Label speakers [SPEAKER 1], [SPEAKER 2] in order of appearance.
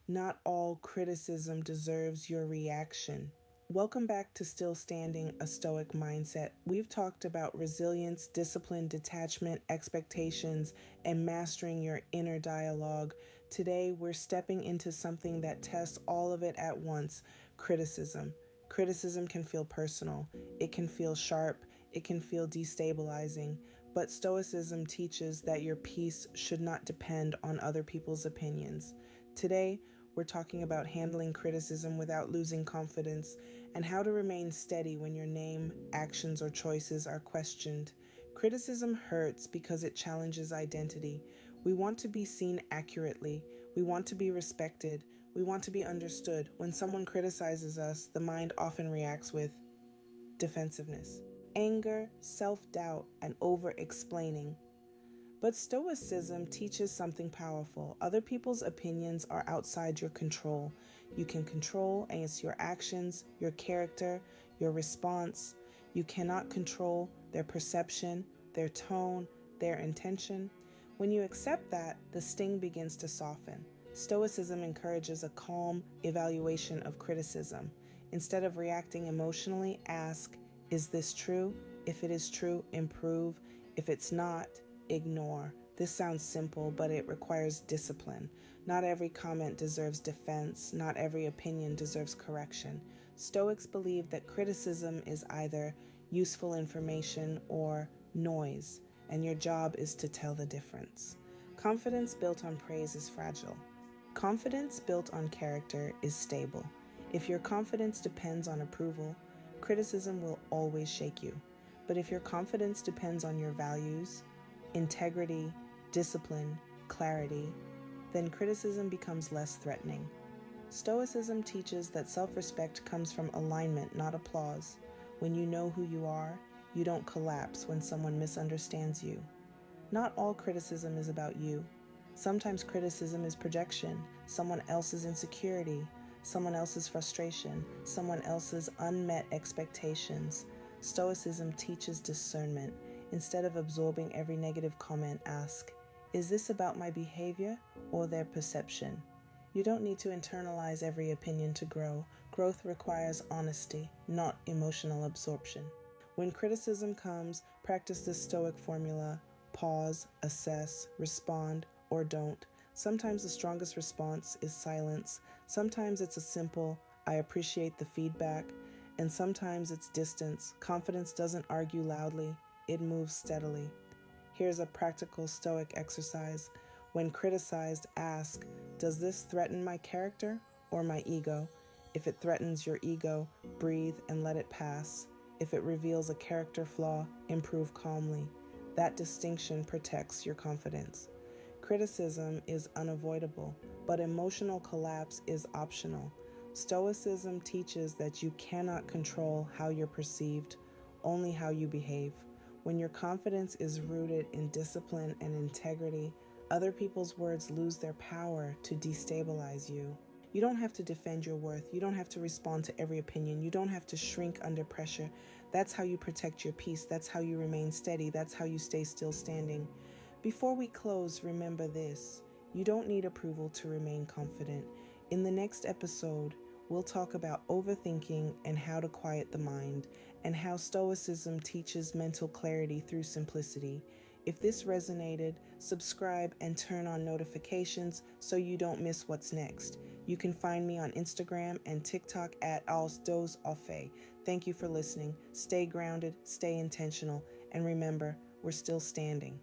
[SPEAKER 1] Not all criticism deserves your reaction. Welcome back to Still Standing, a Stoic Mindset. We've talked about resilience, discipline, detachment, expectations, and mastering your inner dialogue. Today, we're stepping into something that tests all of it at once: criticism. Criticism can feel personal, it can feel sharp, it can feel destabilizing, but Stoicism teaches that your peace should not depend on other people's opinions. Today, we're talking about handling criticism without losing confidence and how to remain steady when your name, actions, or choices are questioned. Criticism hurts because it challenges identity. We want to be seen accurately. We want to be respected. We want to be understood. When someone criticizes us, the mind often reacts with defensiveness, anger, self-doubt, and over-explaining. But Stoicism teaches something powerful. Other people's opinions are outside your control. You can control, and it's your actions, your character, your response. You cannot control their perception, their tone, their intention. When you accept that, the sting begins to soften. Stoicism encourages a calm evaluation of criticism. Instead of reacting emotionally, ask, is this true? If it is true, improve. If it's not, ignore. This sounds simple, but it requires discipline. Not every comment deserves defense. Not every opinion deserves correction. Stoics believe that criticism is either useful information or noise, and your job is to tell the difference. Confidence built on praise is fragile. Confidence built on character is stable. If your confidence depends on approval, criticism will always shake you. But if your confidence depends on your values, integrity, discipline, clarity, then criticism becomes less threatening. Stoicism teaches that self-respect comes from alignment, not applause. When you know who you are, you don't collapse when someone misunderstands you. Not all criticism is about you. Sometimes criticism is projection, someone else's insecurity, someone else's frustration, someone else's unmet expectations. Stoicism teaches discernment. Instead of absorbing every negative comment, ask, is this about my behavior or their perception? You don't need to internalize every opinion to grow. Growth requires honesty, not emotional absorption. When criticism comes, practice the Stoic formula: pause, assess, respond, or don't. Sometimes the strongest response is silence. Sometimes it's a simple, I appreciate the feedback. And sometimes it's distance. Confidence doesn't argue loudly. It moves steadily. Here's a practical Stoic exercise. When criticized, ask, does this threaten my character or my ego? If it threatens your ego, breathe and let it pass. If it reveals a character flaw, improve calmly. That distinction protects your confidence. Criticism is unavoidable, but emotional collapse is optional. Stoicism teaches that you cannot control how you're perceived, only how you behave. When your confidence is rooted in discipline and integrity, other people's words lose their power to destabilize you. You don't have to defend your worth. You don't have to respond to every opinion. You don't have to shrink under pressure. That's how you protect your peace. That's how you remain steady. That's how you stay still standing. Before we close, remember this: you don't need approval to remain confident. In the next episode, we'll talk about overthinking and how to quiet the mind, and how Stoicism teaches mental clarity through simplicity. If this resonated, subscribe and turn on notifications so you don't miss what's next. You can find me on Instagram and TikTok at @alsdosofe. Thank you for listening. Stay grounded, stay intentional, and remember, we're still standing.